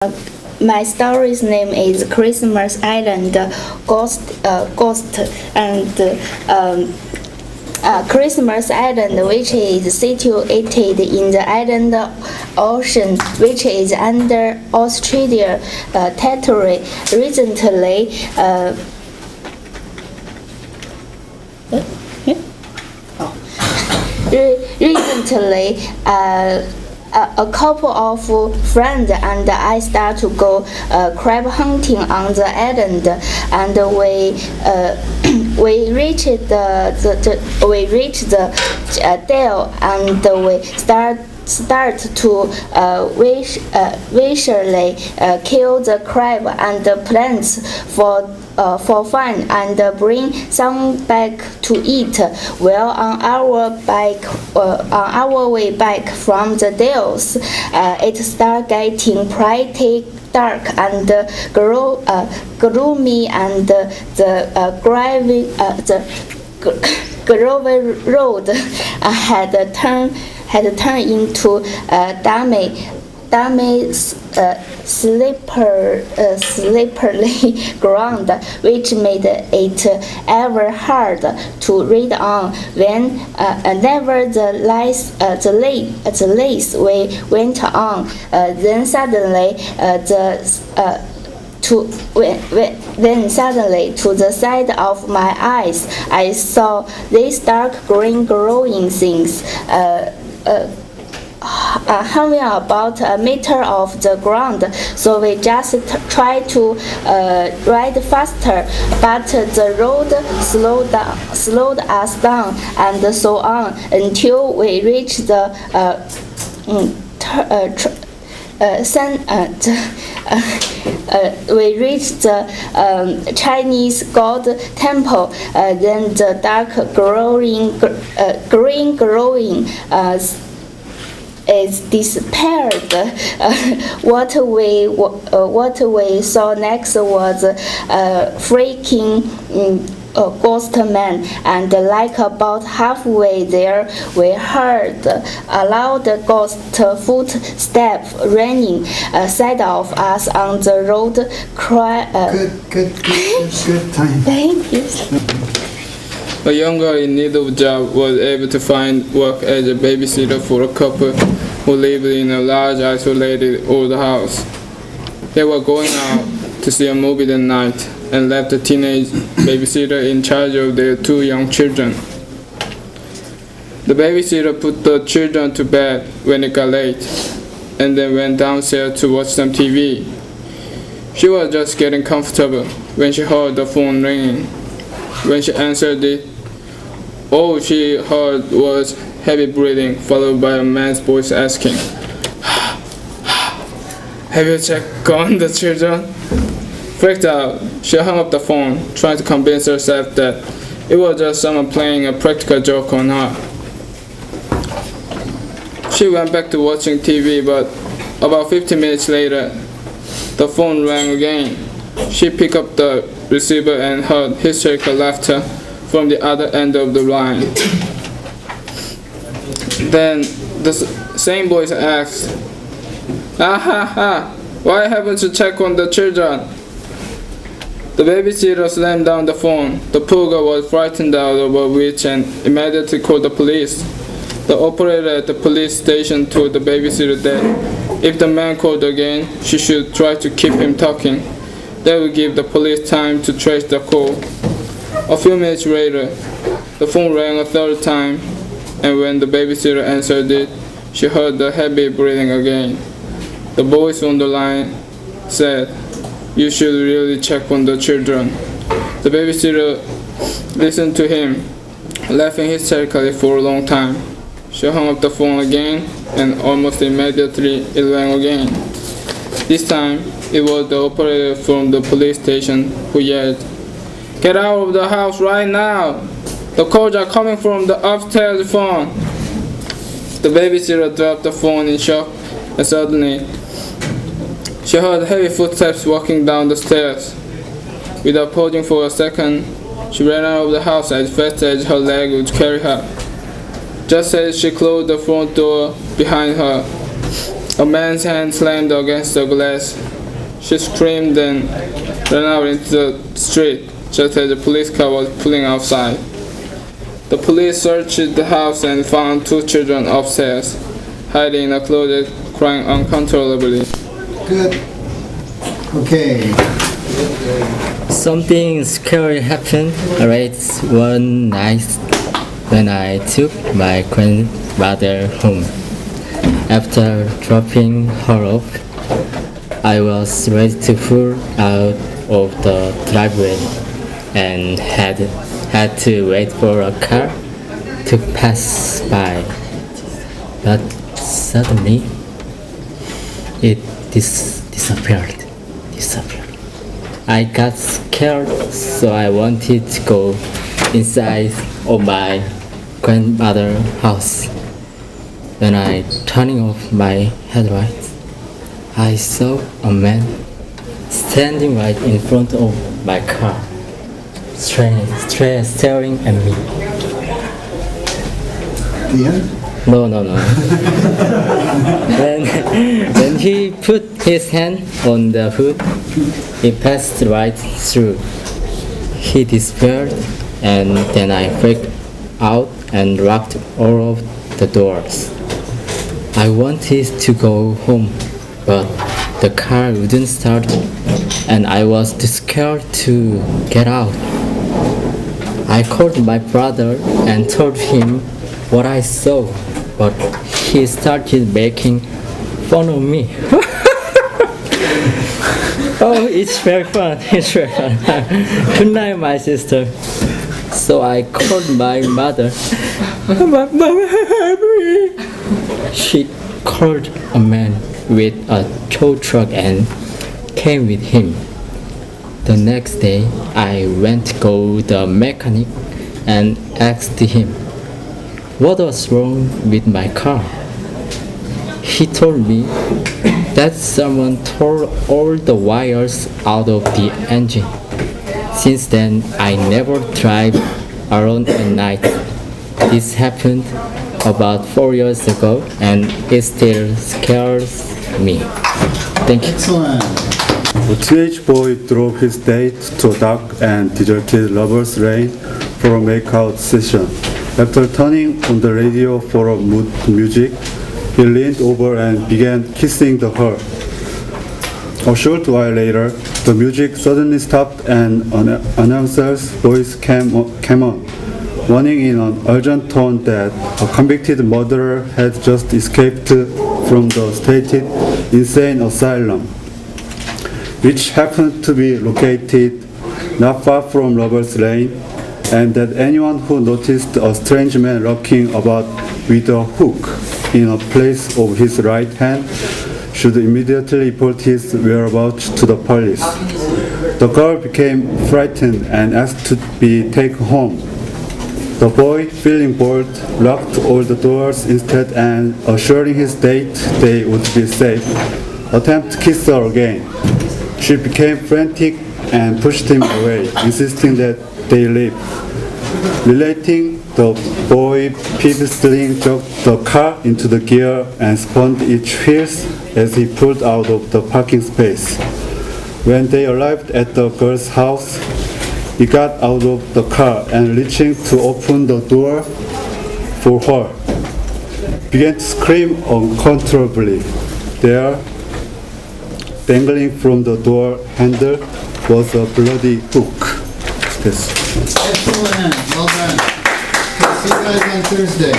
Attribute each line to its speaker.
Speaker 1: My story's name is Christmas Island Ghost and Christmas Island, which is situated in the Island Ocean, which is under Australia territory. Recently, a couple of friends and I start to go crab hunting on the island, and we reached the dell, and we start to visually kill the crab and the plants for fun and bring some back to eat. Well, on our way back from the dells, it started getting pretty dark and gloomy, and the gravel road had turned into slippery ground, which made it ever hard to read on. When nevertheless the lace we went on, then suddenly to the side of my eyes, I saw these dark green glowing things hanging about a meter off the ground. So we just tried to ride faster, but the road slowed us down, and so on until we reached the Chinese God temple. Then the dark green glowing is disappeared. What we saw next was freaking ghost man, and like about halfway there, we heard a loud ghost footstep running ahead of us on the road.
Speaker 2: Good time.
Speaker 1: Thank you.
Speaker 3: A young girl in need of a job was able to find work as a babysitter for a couple who lived in a large, isolated old house. They were going out to see a movie that night and left a teenage babysitter in charge of their two young children. The babysitter put the children to bed when it got late, and then went downstairs to watch some TV. She was just getting comfortable when she heard the phone ringing. When she answered it, all she heard was heavy breathing, followed by a man's voice asking, "Have you checked on the children?" Freaked out, she hung up the phone, trying to convince herself that it was just someone playing a practical joke on her. She went back to watching TV, but about 15 minutes later, the phone rang again. She picked up the receiver and heard hysterical laughter from the other end of the line. Then the same voice asked, "Ha ha ha, why haven't you checked on the children?" The babysitter slammed down the phone. The poor girl was frightened out of her wits and immediately called the police. The operator at the police station told the babysitter that if the man called again, she should try to keep him talking. That would give the police time to trace the call. A few minutes later, the phone rang a third time, and when the babysitter answered it, she heard the heavy breathing again. The voice on the line said, "You should really check on the children." The babysitter listened to him, laughing hysterically for a long time. She hung up the phone again, and almost immediately it rang again. This time, it was the operator from the police station who yelled, "Get out of the house right now! The calls are coming from the upstairs phone." The babysitter dropped the phone in shock, and suddenly, she heard heavy footsteps walking down the stairs. Without pausing for a second, she ran out of the house as fast as her leg would carry her. Just as she closed the front door behind her, A man's hand slammed against the glass. She screamed and ran out into the street just as the police car was pulling outside. The police searched the house and found 2 children upstairs, hiding in a closet, crying uncontrollably.
Speaker 2: Good. Okay.
Speaker 4: Something scary happened right one night when I took my grandmother home. After dropping her off, I was ready to pull out of the driveway and had to wait for a car to pass by. But suddenly, it disappeared. I got scared, so I wanted to go inside of my grandmother's house. When I turning off my headlights, I saw a man standing right in front of my car, staring at me.
Speaker 2: The end?
Speaker 4: No. When he put his hand on the hood, it passed right through. He disappeared, and then I freaked out and locked all of the doors. I wanted to go home, but the car wouldn't start, and I was too scared to get out. I called my brother and told him what I saw, but he started making fun of me. Oh, it's very fun. Good night, my sister. So I called my mother. Mama, help me. She called a man with a tow truck and came with him. The next day, I went to go the mechanic and asked him what was wrong with my car. He told me that someone tore all the wires out of the engine. Since then, I never drive around at night. This happened about 4 years ago, and it still scares me. Thank you.
Speaker 2: Excellent.
Speaker 5: A teenage boy drove his date to a dark and deserted lover's lane for a makeout session. After turning on the radio for a mood music, he leaned over and began kissing her. A short while later, the music suddenly stopped and an announcer's voice came on, warning in an urgent tone that a convicted murderer had just escaped from the stated insane asylum, which happened to be located not far from Lover's Lane, and that anyone who noticed a strange man lurking about with a hook in a place of his right hand should immediately report his whereabouts to the police. The girl became frightened and asked to be taken home. The boy, feeling bored, locked all the doors instead and, assuring his date they would be safe, attempted to kiss her again. She became frantic and pushed him away, insisting that they leave. Relating, the boy pivotally jerked the car into the gear and spun its wheels as he pulled out of the parking space. When they arrived at the girl's house, he got out of the car and, reaching to open the door for her, began to scream uncontrollably. There, dangling from the door handle, was a bloody hook. Yes.
Speaker 2: Excellent. Well done. Okay, see you guys on Thursday.